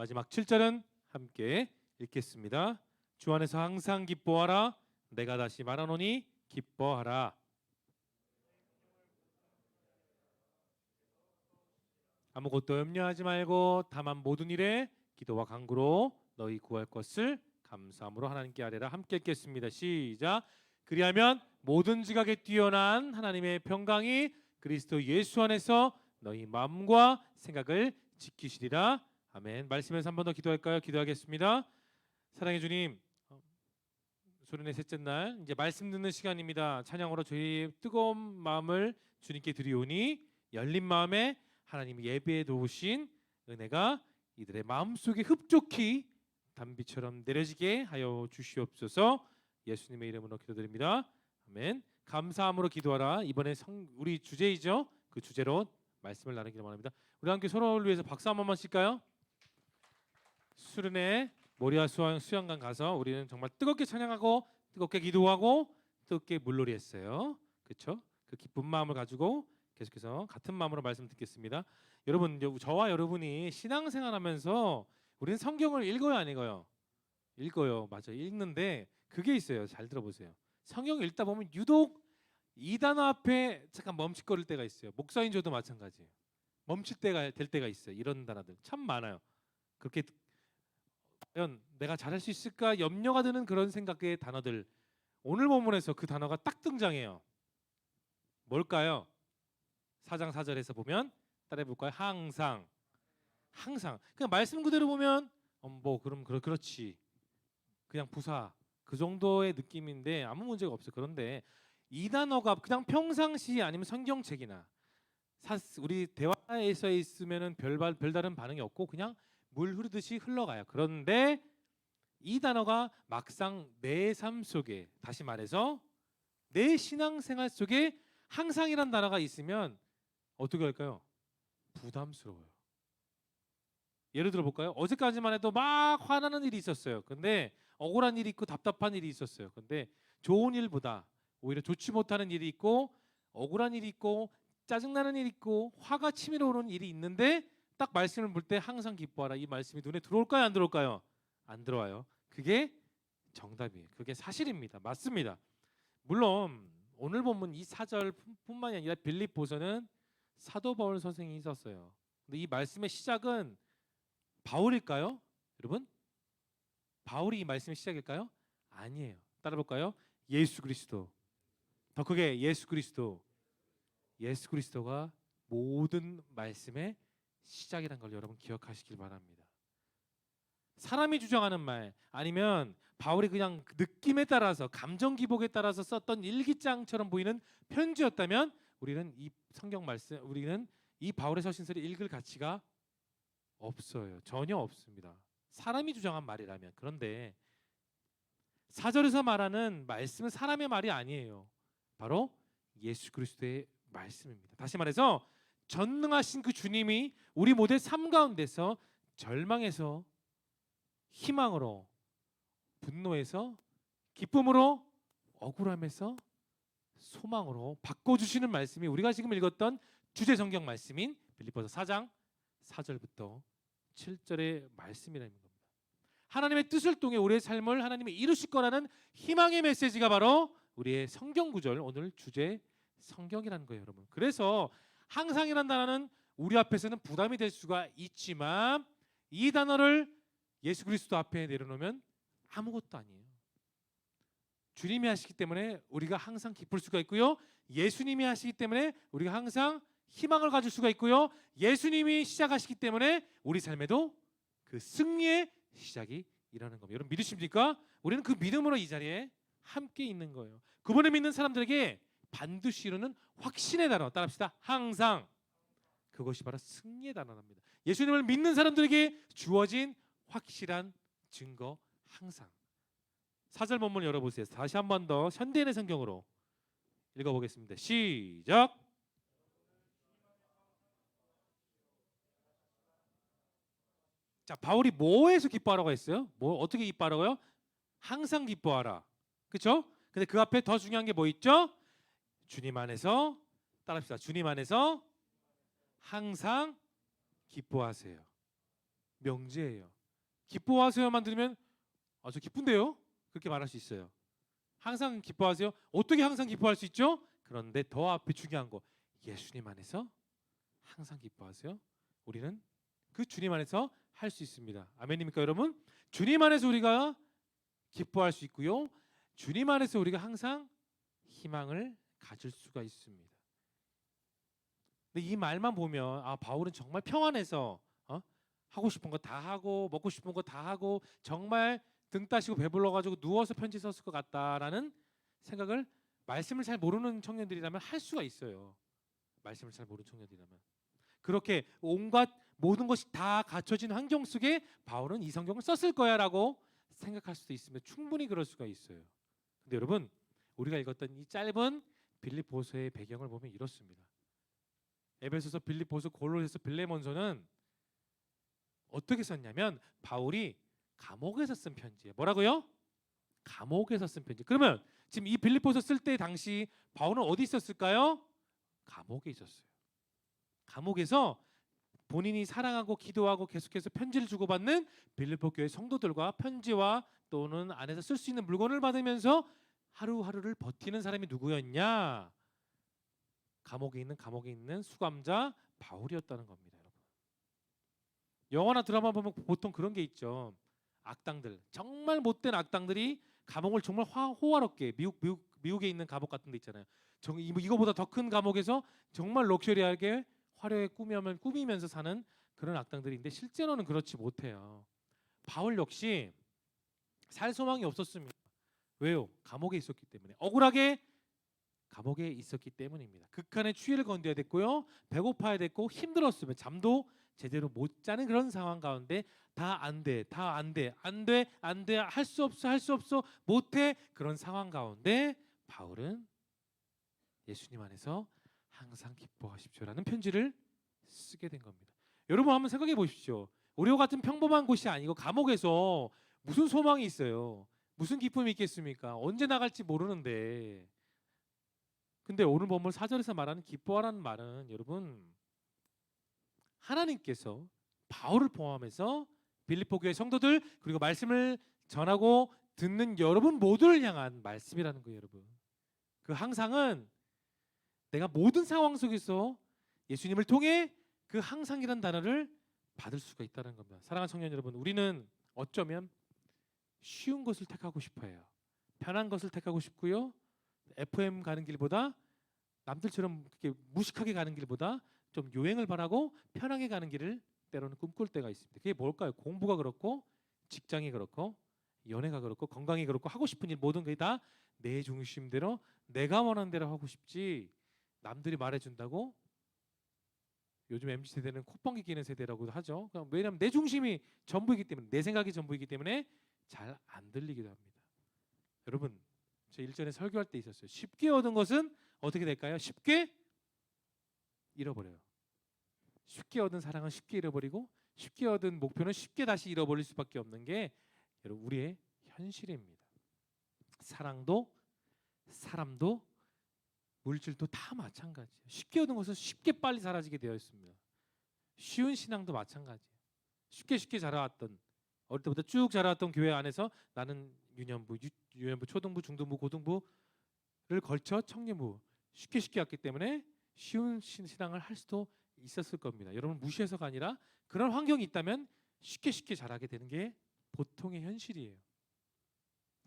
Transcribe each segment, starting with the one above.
마지막 7절은 함께 읽겠습니다. 주 안에서 항상 기뻐하라. 내가 다시 말하노니 기뻐하라. 아무것도 염려하지 말고 다만 모든 일에 기도와 간구로 너희 구할 것을 감사함으로 하나님께 아뢰라. 함께 읽겠습니다. 시작. 그리하면 모든 지각에 뛰어난 하나님의 평강이 그리스도 예수 안에서 너희 마음과 생각을 지키시리라. 아멘. 말씀에서 한 번 더 기도할까요? 기도하겠습니다. 사랑해 주님, 소련의 셋째 날 이제 말씀 듣는 시간입니다. 찬양으로 저희 뜨거운 마음을 주님께 드리오니 열린 마음에 하나님이 예배에 도우신 은혜가 이들의 마음속에 흡족히 단비처럼 내려지게 하여 주시옵소서. 예수님의 이름으로 기도드립니다. 아멘. 감사함으로 기도하라. 이번에 우리 주제이죠. 그 주제로 말씀을 나누기를 원합니다. 우리 함께 서로를 위해서 박수 한 번만 칠까요? 수련회 모리아 수영관 가서 우리는 정말 뜨겁게 찬양하고 뜨겁게 기도하고 뜨겁게 물놀이했어요. 그렇죠? 그 기쁜 마음을 가지고 계속해서 같은 마음으로 말씀 듣겠습니다. 여러분, 저와 여러분이 신앙생활하면서 우리는 성경을 읽어요, 안 읽어요? 읽어요. 맞아요. 읽는데 그게 있어요. 잘 들어보세요. 성경 읽다 보면 유독 이 단어 앞에 잠깐 멈칫거릴 때가 있어요. 목사인 저도 마찬가지예요. 멈출 때가 될 때가 있어요. 이런 단어들 참 많아요. 그렇게 과연 내가 잘할 수 있을까 염려가 드는 그런 생각의 단어들, 오늘 본문에서 그 단어가 딱 등장해요. 뭘까요? 4장 4절에서 보면 따라해 볼까요? 항상. 항상. 그냥 말씀 그대로 보면 뭐 그럼 그렇지. 그냥 부사 그 정도의 느낌인데 아무 문제가 없어요. 그런데 이 단어가 그냥 평상시 아니면 성경책이나 우리 대화에서 있으면은 별다른 반응이 없고 그냥 물 흐르듯이 흘러가요. 그런데 이 단어가 막상 내 삶 속에, 다시 말해서 내 신앙생활 속에 항상이란 단어가 있으면 어떻게 할까요? 부담스러워요. 예를 들어 볼까요? 어제까지만 해도 막 화나는 일이 있었어요. 근데 억울한 일이 있고 답답한 일이 있었어요. 근데 좋은 일보다 오히려 좋지 못하는 일이 있고 억울한 일이 있고 짜증나는 일이 있고 화가 치밀어 오르는 일이 있는데 딱 말씀을 볼 때 항상 기뻐하라, 이 말씀이 눈에 들어올까요? 안 들어올까요? 안 들어와요. 그게 정답이에요. 그게 사실입니다. 맞습니다. 물론 오늘 본문 이 4절뿐만이 아니라 빌립보서는 사도 바울 선생이 있었어요. 근데 이 말씀의 시작은 바울일까요? 여러분? 바울이 이 말씀의 시작일까요? 아니에요. 따라 볼까요? 예수 그리스도. 더 크게 예수 그리스도. 예수 그리스도가 모든 말씀의 시작이란 걸 여러분 기억하시길 바랍니다. 사람이 주장하는 말 아니면 바울이 그냥 느낌에 따라서 감정 기복에 따라서 썼던 일기장처럼 보이는 편지였다면 우리는 이 성경 말씀, 우리는 이 바울의 서신서를 읽을 가치가 없어요. 전혀 없습니다. 사람이 주장한 말이라면. 그런데 4절에서 말하는 말씀은 사람의 말이 아니에요. 바로 예수 그리스도의 말씀입니다. 다시 말해서 전능하신 그 주님이 우리 모두의 삶 가운데서 절망에서 희망으로, 분노에서 기쁨으로, 억울함에서 소망으로 바꿔주시는 말씀이 우리가 지금 읽었던 주제 성경 말씀인 빌립보서 4장 4절부터 7절의 말씀이라는 겁니다. 하나님의 뜻을 통해 우리의 삶을 하나님이 이루실 거라는 희망의 메시지가 바로 우리의 성경 구절, 오늘 주제 성경이라는 거예요, 여러분. 그래서 항상이라는 단어는 우리 앞에서는 부담이 될 수가 있지만 이 단어를 예수 그리스도 앞에 내려놓으면 아무것도 아니에요. 주님이 하시기 때문에 우리가 항상 기쁠 수가 있고요. 예수님이 하시기 때문에 우리가 항상 희망을 가질 수가 있고요. 예수님이 시작하시기 때문에 우리 삶에도 그 승리의 시작이 일어나는 겁니다. 여러분 믿으십니까? 우리는 그 믿음으로 이 자리에 함께 있는 거예요. 그분을 믿는 사람들에게 반드시 이루는 확신의 단어, 따라합시다. 항상. 그것이 바로 승리의 단어랍니다. 예수님을 믿는 사람들에게 주어진 확실한 증거, 항상. 4절 본문 열어보세요. 다시 한 번 더 현대인의 성경으로 읽어보겠습니다. 시작. 자, 바울이 뭐에서 기뻐하라고 했어요? 뭐 어떻게 기뻐하라고요? 항상 기뻐하라. 그렇죠? 근데 그 앞에 더 중요한 게 뭐 있죠? 주님 안에서, 따라합시다. 주님 안에서 항상 기뻐하세요. 명제예요. 기뻐하세요만 들으면 저 기쁜데요? 그렇게 말할 수 있어요. 항상 기뻐하세요? 어떻게 항상 기뻐할 수 있죠? 그런데 더 앞에 중요한 거 예수님 안에서 항상 기뻐하세요. 우리는 그 주님 안에서 할 수 있습니다. 아멘입니까 여러분? 주님 안에서 우리가 기뻐할 수 있고요. 주님 안에서 우리가 항상 희망을 가질 수가 있습니다. 근데 이 말만 보면 바울은 정말 평안해서 하고 싶은 거 다 하고 먹고 싶은 거 다 하고 정말 등 따시고 배불러 가지고 누워서 편지 썼을 것 같다라는 생각을 말씀을 잘 모르는 청년들이라면 할 수가 있어요. 말씀을 잘 모르는 청년들이라면 그렇게 온갖 모든 것이 다 갖춰진 환경 속에 바울은 이 성경을 썼을 거야라고 생각할 수도 있습니다. 충분히 그럴 수가 있어요. 근데 여러분 우리가 읽었던 이 짧은 빌립보서의 배경을 보면 이렇습니다. 에베소서, 빌립보서, 골로새서, 빌레몬서는 어떻게 썼냐면 바울이 감옥에서 쓴 편지예요. 뭐라고요? 감옥에서 쓴 편지. 그러면 지금 이 빌립보서 쓸 때 당시 바울은 어디 있었을까요? 감옥에 있었어요. 감옥에서 본인이 사랑하고 기도하고 계속해서 편지를 주고받는 빌립보 교회 성도들과 편지와 또는 안에서 쓸 수 있는 물건을 받으면서 하루하루를 버티는 사람이 누구였냐? 감옥에 있는 수감자 바울이었다는 겁니다, 여러분. 영화나 드라마 보면 보통 그런 게 있죠. 악당들, 정말 못된 악당들이 감옥을 정말 호화롭게 미국에 있는 감옥 같은 데 있잖아요. 이거보다 더 큰 감옥에서 정말 럭셔리하게 화려하게 꾸미면서 사는 그런 악당들인데 실제로는 그렇지 못해요. 바울 역시 살 소망이 없었습니다. 왜요? 감옥에 있었기 때문에. 억울하게 감옥에 있었기 때문입니다. 극한의 추위를 건뎌야 됐고요. 배고파야 됐고 힘들었으면 잠도 제대로 못 자는 그런 상황 가운데 다 안 돼. 할 수 없어. 못해. 그런 상황 가운데 바울은 예수님 안에서 항상 기뻐하십시오라는 편지를 쓰게 된 겁니다. 여러분 한번 생각해 보십시오. 우리와 같은 평범한 곳이 아니고 감옥에서 무슨 소망이 있어요? 무슨 기쁨이 있겠습니까? 언제 나갈지 모르는데. 근데 오늘 본문 4절에서 말하는 기뻐하라는 말은 여러분 하나님께서 바울을 포함해서 빌립보 교회 성도들 그리고 말씀을 전하고 듣는 여러분 모두를 향한 말씀이라는 거예요, 여러분. 그 항상은 내가 모든 상황 속에서 예수님을 통해 그 항상이라는 단어를 받을 수가 있다는 겁니다. 사랑하는 청년 여러분, 우리는 어쩌면 쉬운 것을 택하고 싶어요. 편한 것을 택하고 싶고요. FM 가는 길보다 남들처럼 그렇게 무식하게 가는 길보다 좀 요행을 바라고 편하게 가는 길을 때로는 꿈꿀 때가 있습니다. 그게 뭘까요? 공부가 그렇고 직장이 그렇고 연애가 그렇고 건강이 그렇고 하고 싶은 일 모든 게 다 내 중심대로 내가 원하는 대로 하고 싶지 남들이 말해준다고 요즘 MZ 세대는 콧방귀 끼는 세대라고도 하죠. 왜냐하면 내 중심이 전부이기 때문에 내 생각이 전부이기 때문에 잘 안 들리기도 합니다. 여러분 저 일전에 설교할 때 있었어요. 쉽게 얻은 것은 어떻게 될까요? 쉽게 잃어버려요. 쉽게 얻은 사랑은 쉽게 잃어버리고 쉽게 얻은 목표는 쉽게 다시 잃어버릴 수밖에 없는 게 여러분 우리의 현실입니다. 사랑도 사람도 물질도 다 마찬가지예요. 쉽게 얻은 것은 쉽게 빨리 사라지게 되어 있습니다. 쉬운 신앙도 마찬가지예요. 쉽게 자라왔던 어릴 때부터 쭉 자라왔던 교회 안에서 나는 유년부, 초등부, 중등부, 고등부를 걸쳐 청년부 쉽게 왔기 때문에 쉬운 신앙을 할 수도 있었을 겁니다. 여러분 무시해서가 아니라 그런 환경이 있다면 쉽게 자라게 되는 게 보통의 현실이에요.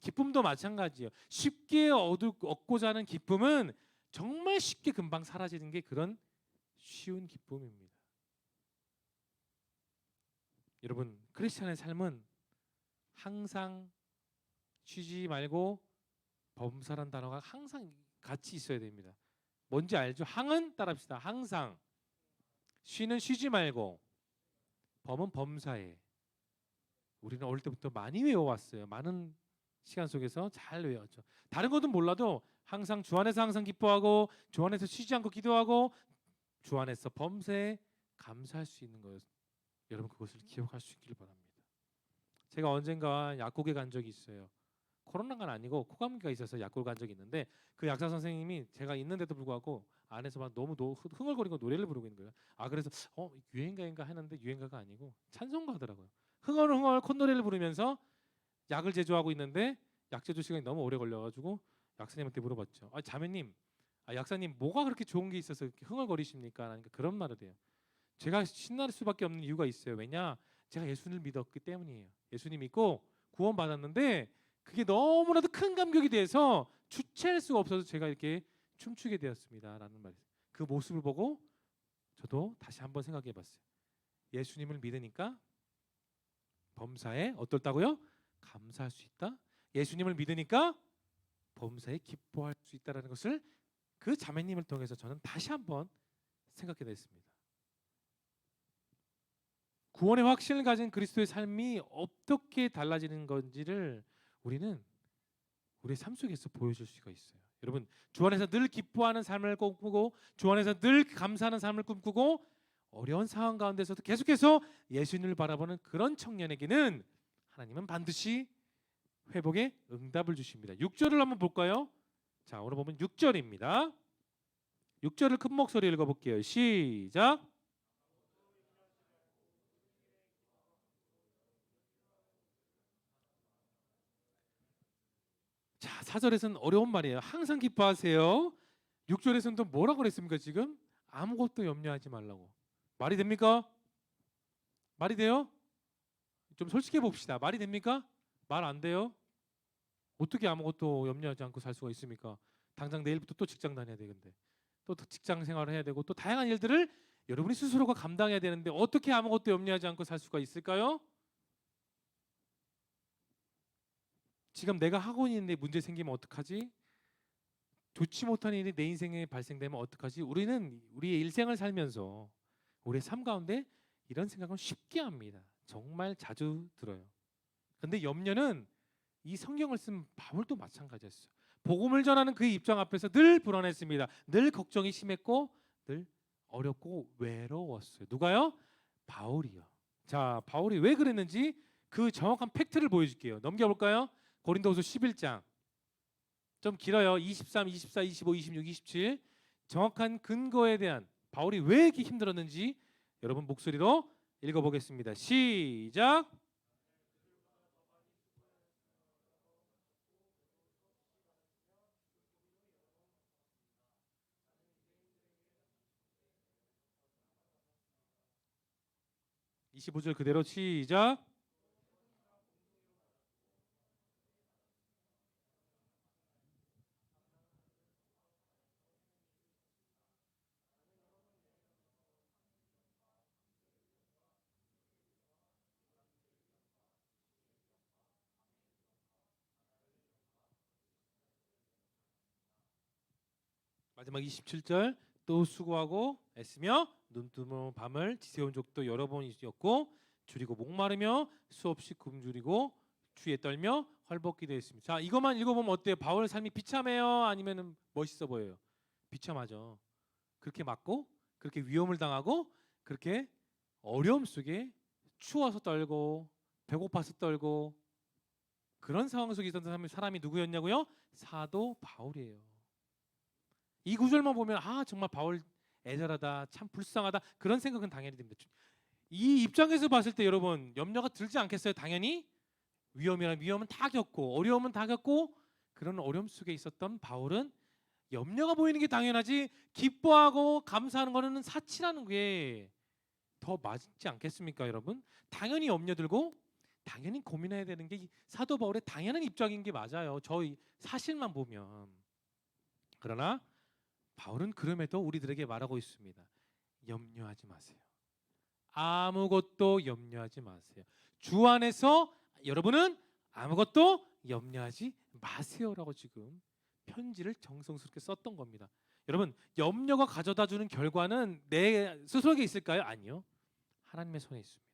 기쁨도 마찬가지예요. 쉽게 얻고자 하는 기쁨은 정말 쉽게 금방 사라지는 게 그런 쉬운 기쁨입니다. 여러분 크리스찬의 삶은 항상 쉬지 말고 범사란 단어가 항상 같이 있어야 됩니다. 뭔지 알죠? 항은 따라합시다. 항상. 쉬는 쉬지 말고 범은 범사에. 우리는 어릴 때부터 많이 외워왔어요. 많은 시간 속에서 잘 외웠죠. 다른 것은 몰라도 항상 주 안에서 항상 기뻐하고 주 안에서 쉬지 않고 기도하고 주 안에서 범사에 감사할 수 있는 거예요. 여러분 그것을 기억할 수 있길 바랍니다. 제가 언젠가 약국에 간 적이 있어요. 코로나가 아니고 코감기가 있어서 약국을 간 적이 있는데 그 약사 선생님이 제가 있는데도 불구하고 안에서 막 너무 흥얼거리고 노래를 부르고 있는 거예요. 그래서 유행가인가 했는데 유행가가 아니고 찬송가더라고요. 흥얼흥얼 콧노래를 부르면서 약을 제조하고 있는데 약 제조 시간이 너무 오래 걸려가지고 약사님한테 물어봤죠. 자매님, 약사님 뭐가 그렇게 좋은 게 있어서 이렇게 흥얼거리십니까? 하니까 그런 말을 해요. 제가 신날 수밖에 없는 이유가 있어요. 왜냐? 제가 예수님을 믿었기 때문이에요. 예수님 믿고 구원받았는데 그게 너무나도 큰 감격이 돼서 주체할 수가 없어서 제가 이렇게 춤추게 되었습니다. 라는 말이에요. 그 모습을 보고 저도 다시 한번 생각해 봤어요. 예수님을 믿으니까 범사에 어떻다고요? 감사할 수 있다. 예수님을 믿으니까 범사에 기뻐할 수 있다라는 것을 그 자매님을 통해서 저는 다시 한번 생각해 냈습니다. 구원의 확신을 가진 그리스도의 삶이 어떻게 달라지는 건지를 우리는 우리의 삶 속에서 보여줄 수가 있어요. 여러분, 주 안에서 늘 기뻐하는 삶을 꿈꾸고 주 안에서 늘 감사하는 삶을 꿈꾸고 어려운 상황 가운데서도 계속해서 예수님을 바라보는 그런 청년에게는 하나님은 반드시 회복의 응답을 주십니다. 6절을 한번 볼까요? 자, 오늘 보면 6절입니다. 6절을 큰 목소리로 읽어볼게요. 시작. 자, 4절에서는 어려운 말이에요. 항상 기뻐하세요. 6절에서는 또 뭐라고 그랬습니까? 지금 아무것도 염려하지 말라고. 말이 됩니까? 말이 돼요? 좀 솔직해 봅시다. 말이 됩니까? 말 안 돼요? 어떻게 아무것도 염려하지 않고 살 수가 있습니까? 당장 내일부터 또 직장 다녀야 되는데 또 직장 생활을 해야 되고 또 다양한 일들을 여러분이 스스로가 감당해야 되는데 어떻게 아무것도 염려하지 않고 살 수가 있을까요? 지금 내가 하고 있는데 문제 생기면 어떡하지? 좋지 못한 일이 내 인생에 발생되면 어떡하지? 우리는 우리의 일생을 살면서 우리의 삶 가운데 이런 생각을 쉽게 합니다. 정말 자주 들어요. 근데 염려는 이 성경을 쓴 바울도 마찬가지였어요. 복음을 전하는 그의 입장 앞에서 늘 불안했습니다. 늘 걱정이 심했고 늘 어렵고 외로웠어요. 누가요? 바울이요. 자, 바울이 왜 그랬는지 그 정확한 팩트를 보여줄게요. 넘겨볼까요? 고린도후서 11장. 좀 길어요. 23, 24, 25, 26, 27. 정확한 근거에 대한 바울이 왜 이렇게 힘들었는지 여러분 목소리로 읽어보겠습니다. 시작. 25절 그대로 시작. 마지막 27절 또 수고하고 애쓰며 눈뜨면 밤을 지새운 적도 여러 번 있었고 줄이고 목마르며 수없이 굶주리고 추위에 떨며 헐벗기도 했습니다. 자, 이것만 읽어보면 어때요? 바울의 삶이 비참해요? 아니면 멋있어 보여요? 비참하죠. 그렇게 맞고 그렇게 위험을 당하고 그렇게 어려움 속에 추워서 떨고 배고파서 떨고 그런 상황 속에 있었던 사람이 누구였냐고요? 사도 바울이에요. 이 구절만 보면 정말 바울 애절하다, 참 불쌍하다 그런 생각은 당연히 듭니다. 이 입장에서 봤을 때 여러분 염려가 들지 않겠어요? 당연히 위험이란 위험은 다 겪고 어려움은 다 겪고 그런 어려움 속에 있었던 바울은 염려가 보이는 게 당연하지 기뻐하고 감사하는 거는 사치라는 게 더 맞지 않겠습니까, 여러분? 당연히 염려 들고 당연히 고민해야 되는 게 사도 바울의 당연한 입장인 게 맞아요. 저희 사실만 보면. 그러나 바울은 그럼에도 우리들에게 말하고 있습니다. 염려하지 마세요. 아무것도 염려하지 마세요. 주 안에서 여러분은 아무것도 염려하지 마세요라고 지금 편지를 정성스럽게 썼던 겁니다. 여러분, 염려가 가져다 주는 결과는 내 스스로에게 있을까요? 아니요. 하나님의 손에 있습니다.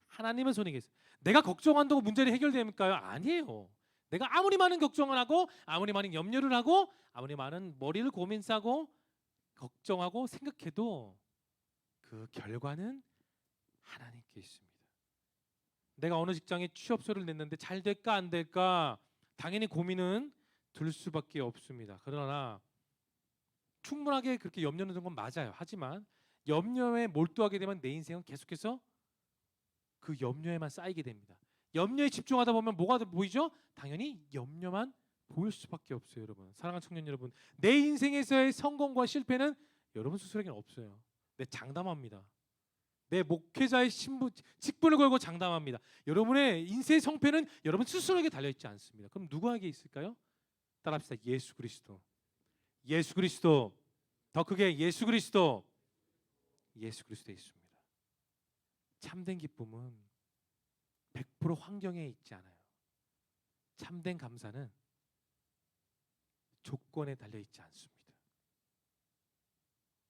하나님의 손에 계세요. 내가 걱정한다고 문제를 해결될까요? 아니에요. 내가 아무리 많은 걱정을 하고 아무리 많은 염려를 하고 아무리 많은 머리를 고민 싸고 걱정하고 생각해도 그 결과는 하나님께 있습니다. 내가 어느 직장에 취업서를 냈는데 잘 될까 안 될까 당연히 고민은 들 수밖에 없습니다. 그러나 충분하게 그렇게 염려는 건 맞아요. 하지만 염려에 몰두하게 되면 내 인생은 계속해서 그 염려에만 쌓이게 됩니다. 염려에 집중하다 보면 뭐가 보이죠? 당연히 염려만 보일 수밖에 없어요, 여러분. 사랑하는 청년 여러분, 내 인생에서의 성공과 실패는 여러분 스스로에게는 없어요. 내 장담합니다. 내 목회자의 직분을 걸고 장담합니다. 여러분의 인생의 성패는 여러분 스스로에게 달려있지 않습니다. 그럼 누구에게 있을까요? 따라합시다. 예수 그리스도. 예수 그리스도. 더 크게 예수 그리스도. 예수 그리스도에 있습니다. 참된 기쁨은 100% 환경에 있지 않아요. 참된 감사는 조건에 달려있지 않습니다.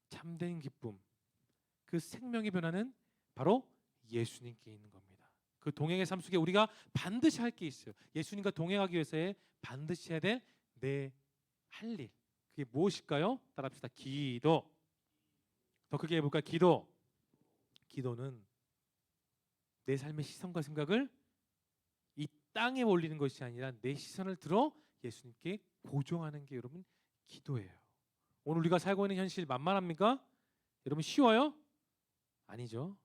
참된 기쁨, 그 생명의 변화는 바로 예수님께 있는 겁니다. 그 동행의 삶 속에 우리가 반드시 할 게 있어요. 예수님과 동행하기 위해서에 반드시 해야 될 내 할 일, 그게 무엇일까요? 따라합시다. 기도. 더 크게 해볼까요? 기도. 기도는 내 삶의 시선과 생각을 이 땅에 올리는 것이 아니라 내 시선을 들어 예수님께 고정하는 게 여러분 기도예요. 오늘 우리가 살고 있는 현실 만만합니까? 여러분 쉬워요? 아니죠.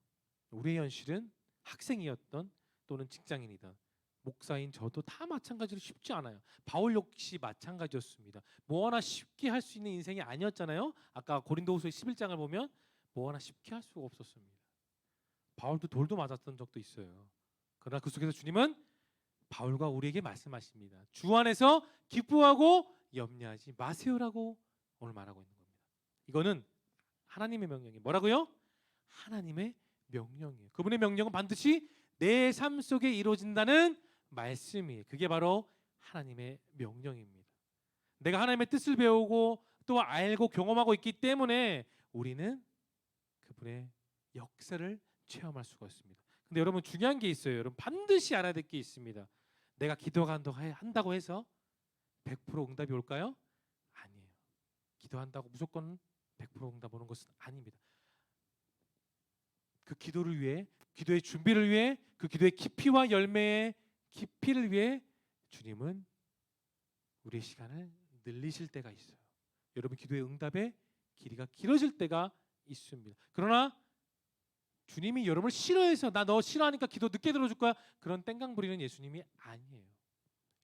우리의 현실은 학생이었던 또는 직장인이든 목사인 저도 다 마찬가지로 쉽지 않아요. 바울 역시 마찬가지였습니다. 뭐 하나 쉽게 할 수 있는 인생이 아니었잖아요. 아까 고린도후서 11장을 보면 뭐 하나 쉽게 할 수가 없었습니다. 바울도 돌도 맞았던 적도 있어요. 그러나 그 속에서 주님은 바울과 우리에게 말씀하십니다. 주 안에서 기뻐하고 염려하지 마세요라고 오늘 말하고 있는 겁니다. 이거는 하나님의 명령이에요. 뭐라고요? 하나님의 명령이에요. 그분의 명령은 반드시 내 삶 속에 이루어진다는 말씀이에요. 그게 바로 하나님의 명령입니다. 내가 하나님의 뜻을 배우고 또 알고 경험하고 있기 때문에 우리는 그분의 역사를 체험할 수가 있습니다. 근데 여러분 중요한 게 있어요. 여러분 반드시 알아야 될 게 있습니다. 내가 기도한다고 해서 100% 응답이 올까요? 아니에요. 기도한다고 무조건 100% 응답 오는 것은 아닙니다. 그 기도를 위해, 기도의 준비를 위해, 그 기도의 깊이와 열매의 깊이를 위해 주님은 우리의 시간을 늘리실 때가 있어요. 여러분 기도의 응답의 길이가 길어질 때가 있습니다. 그러나 주님이 여러분을 싫어해서 나 너 싫어하니까 기도 늦게 들어줄 거야, 그런 땡강 부리는 예수님이 아니에요.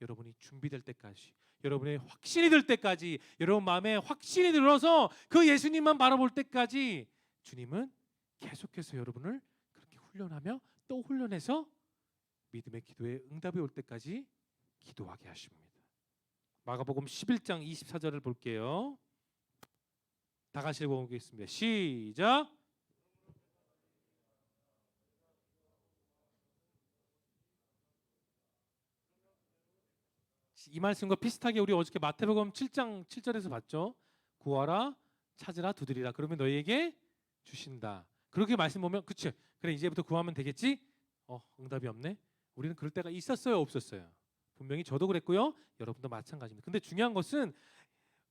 여러분이 준비될 때까지, 여러분의 확신이 들 때까지, 여러분 마음에 확신이 들어서 그 예수님만 바라볼 때까지 주님은 계속해서 여러분을 그렇게 훈련하며 또 훈련해서 믿음의 기도에 응답이 올 때까지 기도하게 하십니다. 마가복음 11장 24절을 볼게요. 다 같이 읽어보겠습니다. 시작. 이 말씀과 비슷하게 우리 어저께 마태복음 7장 7절에서 봤죠. 구하라, 찾으라, 두드리라. 그러면 너희에게 주신다. 그렇게 말씀 보면 그치? 그래 이제부터 구하면 되겠지? 응답이 없네. 우리는 그럴 때가 있었어요, 없었어요? 분명히 저도 그랬고요. 여러분도 마찬가지입니다. 근데 중요한 것은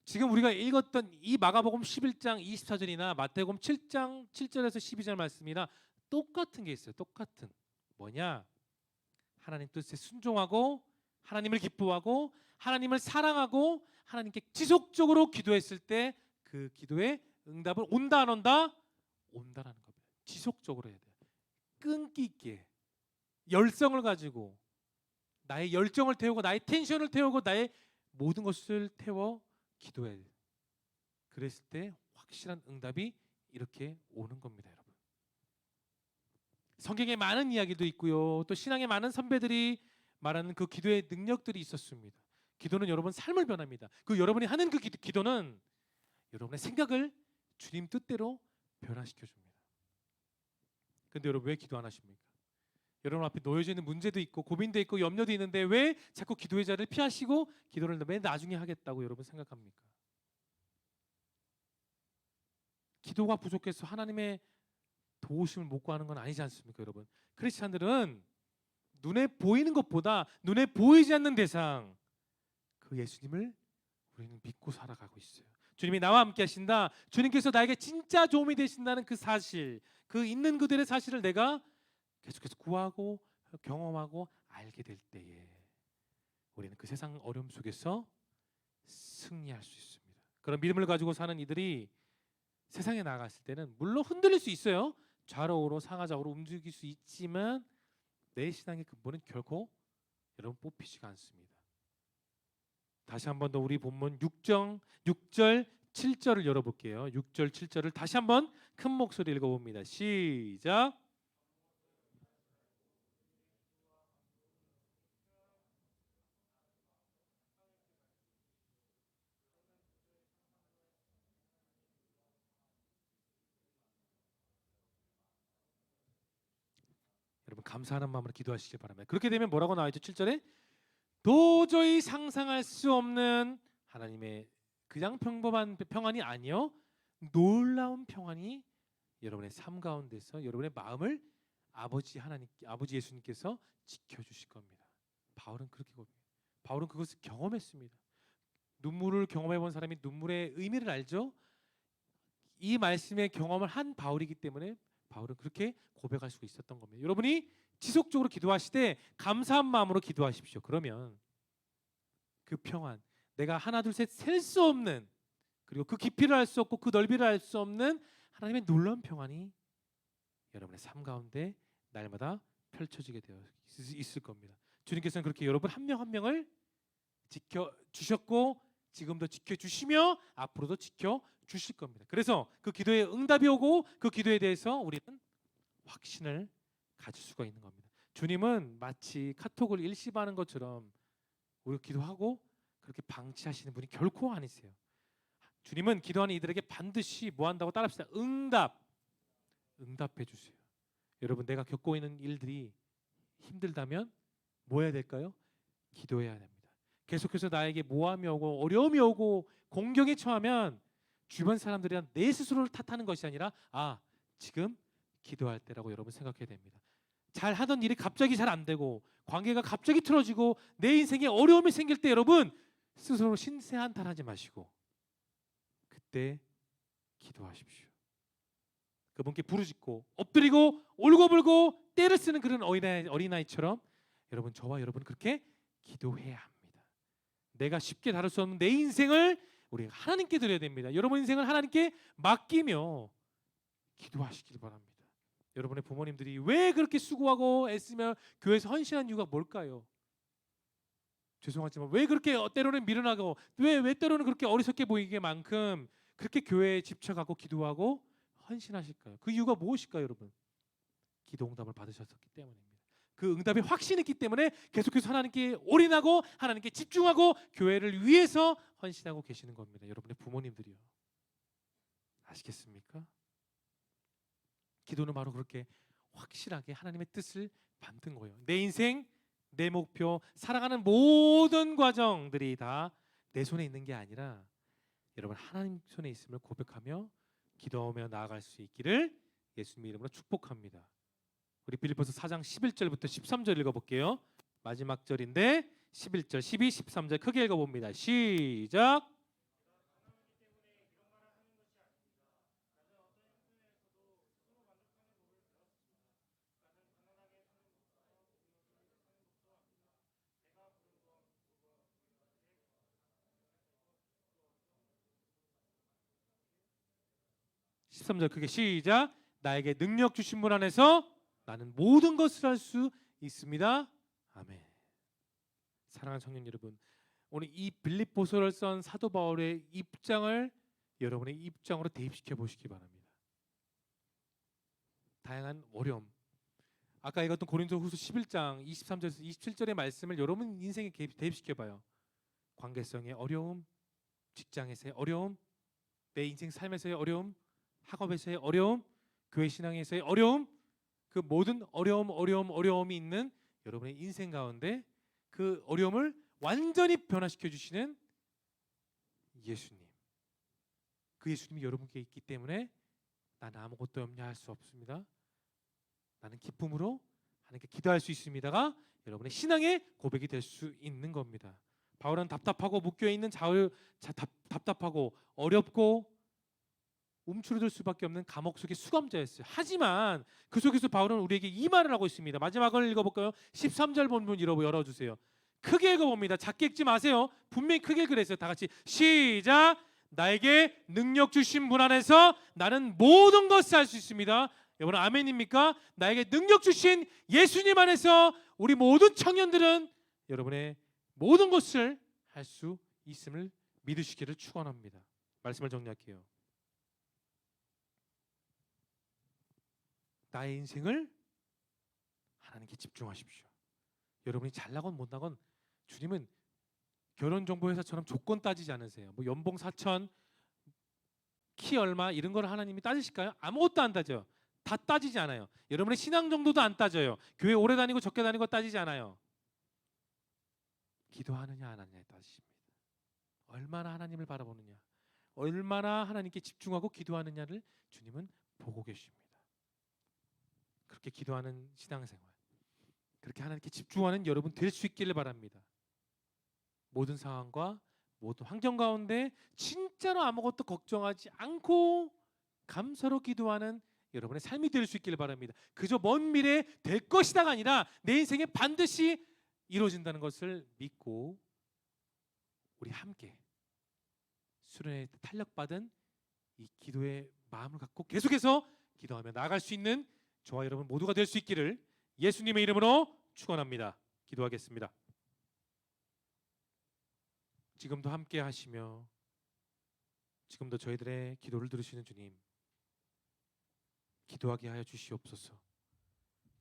지금 우리가 읽었던 이 마가복음 11장 24절이나 마태복음 7장 7절에서 12절 말씀이나 똑같은 게 있어요. 똑같은. 뭐냐? 하나님 뜻에 순종하고 하나님을 기뻐하고 하나님을 사랑하고 하나님께 지속적으로 기도했을 때 그 기도에 응답을 온다 안 온다? 온다라는 겁니다. 지속적으로 해야 돼요. 끈기 있게 열성을 가지고 나의 열정을 태우고 나의 텐션을 태우고 나의 모든 것을 태워 기도해야 돼요. 그랬을 때 확실한 응답이 이렇게 오는 겁니다, 여러분. 성경에 많은 이야기도 있고요. 또 신앙의 많은 선배들이 말하는 그 기도의 능력들이 있었습니다. 기도는 여러분 삶을 변합니다. 그 여러분이 하는 그 기도는 여러분의 생각을 주님 뜻대로 변화시켜 줍니다. 근데 여러분 왜 기도 안 하십니까? 여러분 앞에 놓여져 있는 문제도 있고 고민도 있고 염려도 있는데 왜 자꾸 기도의 자리를 피하시고 기도를 맨 나중에 하겠다고 여러분 생각합니까? 기도가 부족해서 하나님의 도우심을 못 구하는 건 아니지 않습니까, 여러분? 크리스찬들은 눈에 보이는 것보다 눈에 보이지 않는 대상, 그 예수님을 우리는 믿고 살아가고 있어요. 주님이 나와 함께 하신다. 주님께서 나에게 진짜 도움이 되신다는 그 사실, 그 있는 그들의 사실을 내가 계속해서 구하고 경험하고 알게 될 때에 우리는 그 세상 어려움 속에서 승리할 수 있습니다. 그런 믿음을 가지고 사는 이들이 세상에 나갔을 때는 물론 흔들릴 수 있어요. 좌로우로 상하좌우로 움직일 수 있지만 내 신앙의 근본은 결코 여러분 뽑히지가 않습니다. 다시 한번 더 우리 본문 6절 7절을 열어볼게요. 6절 7절을 다시 한번 큰 목소리 읽어봅니다. 시작. 여러분 감사하는 마음으로 기도하시길 바랍니다. 그렇게 되면 뭐라고 나와 있죠? 7절에 도저히 상상할 수 없는 하나님의 그냥 평범한 평안이 아니요 놀라운 평안이 여러분의 삶 가운데서 여러분의 마음을 아버지 하나님, 아버지 예수님께서 지켜주실 겁니다. 바울은 그렇게 바울은 그것을 경험했습니다. 눈물을 경험해본 사람이 눈물의 의미를 알죠. 이 말씀의 경험을 한 바울이기 때문에 바울은 그렇게 고백할 수 있었던 겁니다. 여러분이 지속적으로 기도하시되 감사한 마음으로 기도하십시오. 그러면 그 평안, 내가 하나 둘 셋 셀 수 없는, 그리고 그 깊이를 알 수 없고 그 넓이를 알 수 없는 하나님의 놀라운 평안이 여러분의 삶 가운데 날마다 펼쳐지게 되어 있을 겁니다. 주님께서는 그렇게 여러분 한 명 한 명을 지켜주셨고 지금도 지켜주시며 앞으로도 지켜주실 겁니다. 그래서 그 기도에 응답이 오고 그 기도에 대해서 우리는 확신을 가질 수가 있는 겁니다. 주님은 마치 카톡을 일시하는 것처럼 우리가 기도하고 그렇게 방치하시는 분이 결코 아니세요. 주님은 기도하는 이들에게 반드시 뭐 한다고 따라합시다. 응답해 주세요. 여러분 내가 겪고 있는 일들이 힘들다면 뭐 해야 될까요? 기도해야 됩니다. 계속해서 나에게 모함이 오고 어려움이 오고 공경에 처하면 주변 사람들이랑 내 스스로를 탓하는 것이 아니라 지금 기도할 때라고 여러분 생각해야 됩니다. 잘 하던 일이 갑자기 잘 안 되고 관계가 갑자기 틀어지고 내 인생에 어려움이 생길 때 여러분 스스로 신세한탄하지 마시고 그때 기도하십시오. 그분께 부르짖고 엎드리고 울고불고 떼를 쓰는 그런 어린아이처럼 여러분 저와 여러분 그렇게 기도해야 합니다. 내가 쉽게 다룰 수 없는 내 인생을 우리가 하나님께 드려야 됩니다. 여러분 인생을 하나님께 맡기며 기도하시길 바랍니다. 여러분의 부모님들이 왜 그렇게 수고하고 애쓰며 교회에서 헌신한 이유가 뭘까요? 죄송하지만 왜 그렇게 때로는 미련하고 왜 때로는 그렇게 어리석게 보이게만큼 그렇게 교회에 집착하고 기도하고 헌신하실까요? 그 이유가 무엇일까요, 여러분? 기도 응답을 받으셨기 때문입니다. 그 응답의 확신이 있기 때문에 계속해서 하나님께 올인하고 하나님께 집중하고 교회를 위해서 헌신하고 계시는 겁니다. 여러분의 부모님들이요. 아시겠습니까? 기도는 바로 그렇게 확실하게 하나님의 뜻을 받는 거예요. 내 인생, 내 목표, 살아가는 모든 과정들이 다 내 손에 있는 게 아니라 여러분 하나님 손에 있음을 고백하며 기도하며 나아갈 수 있기를 예수님의 이름으로 축복합니다. 우리 빌립보서 4장 11절부터 13절 읽어볼게요. 마지막 절인데 11절, 12, 13절 크게 읽어봅니다. 시작. (13절) 크게 시작. 나에게 능력 주신 분 안에서 나는 모든 것을 할 수 있습니다. 아멘. 사랑하는 청년 여러분, 오늘 이 빌립보서를 쓴 사도 바울의 입장을 여러분의 입장으로 대입시켜 보시기 바랍니다. 다양한 어려움, 아까 읽었던 고린도후서 11장 23절에서 27절의 말씀을 여러분 인생에 대입시켜 봐요. 관계성의 어려움, 직장에서의 어려움, 내 인생 삶에서의 어려움, 학업에서의 어려움, 교회 신앙에서의 어려움, 그 모든 어려움이 있는 여러분의 인생 가운데 그 어려움을 완전히 변화시켜 주시는 예수님, 그 예수님이 여러분께 있기 때문에 나는 아무것도 염려할 수 없습니다. 나는 기쁨으로 하나님께 기도할 수 있습니다가 여러분의 신앙의 고백이 될 수 있는 겁니다. 바울은 답답하고 묶여 있는 답답하고 어렵고 움츠러들 수밖에 없는 감옥 속의 수감자였어요. 하지만 그 속에서 바울은 우리에게 이 말을 하고 있습니다. 마지막을 읽어볼까요? 13절 본문 열어주세요. 크게 읽어봅니다. 작게 읽지 마세요. 분명히 크게 그랬어요. 다 같이 시작. 나에게 능력 주신 분 안에서 나는 모든 것을 할 수 있습니다. 여러분 아멘입니까? 나에게 능력 주신 예수님 안에서 우리 모든 청년들은 여러분의 모든 것을 할 수 있음을 믿으시기를 축원합니다. 말씀을 정리할게요. 나의 인생을 하나님께 집중하십시오. 여러분이 잘나건 못나건 주님은 결혼정보회사처럼 조건 따지지 않으세요. 뭐 연봉 4천, 키 얼마 이런 걸 하나님이 따지실까요? 아무것도 안 따져요. 다 따지지 않아요. 여러분의 신앙 정도도 안 따져요. 교회 오래 다니고 적게 다니고 따지지 않아요. 기도하느냐 안 하느냐에 따지십니다. 얼마나 하나님을 바라보느냐, 얼마나 하나님께 집중하고 기도하느냐를 주님은 보고 계십니다. 그렇게 기도하는 신앙생활, 그렇게 하나님께 집중하는 여러분 될 수 있기를 바랍니다. 모든 상황과 모든 환경 가운데 진짜로 아무것도 걱정하지 않고 감사로 기도하는 여러분의 삶이 될 수 있기를 바랍니다. 그저 먼 미래에 될 것이다가 아니라 내 인생에 반드시 이루어진다는 것을 믿고 우리 함께 수련회 탄력받은 이 기도의 마음을 갖고 계속해서 기도하며 나아갈 수 있는 저와 여러분 모두가 될 수 있기를 예수님의 이름으로 축원합니다. 기도하겠습니다. 지금도 함께 하시며 지금도 저희들의 기도를 들으시는 주님, 기도하게 하여 주시옵소서.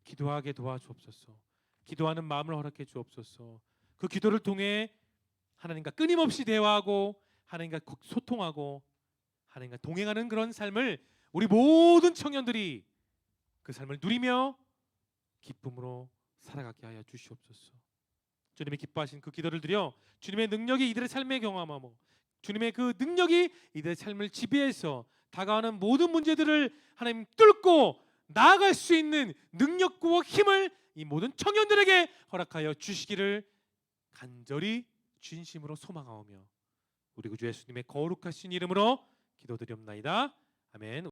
기도하게 도와주옵소서. 기도하는 마음을 허락해 주옵소서. 그 기도를 통해 하나님과 끊임없이 대화하고 하나님과 소통하고 하나님과 동행하는 그런 삶을 우리 모든 청년들이 그 삶을 누리며 기쁨으로 살아가게 하여 주시옵소서. 주님이 기뻐하신 그 기도를 드려 주님의 능력이 이들의 삶에 경험하고 주님의 그 능력이 이들의 삶을 지배해서 다가오는 모든 문제들을 하나님 뚫고 나아갈 수 있는 능력과 힘을 이 모든 청년들에게 허락하여 주시기를 간절히 진심으로 소망하오며 우리 구주 예수님의 거룩하신 이름으로 기도드리옵나이다. 아멘.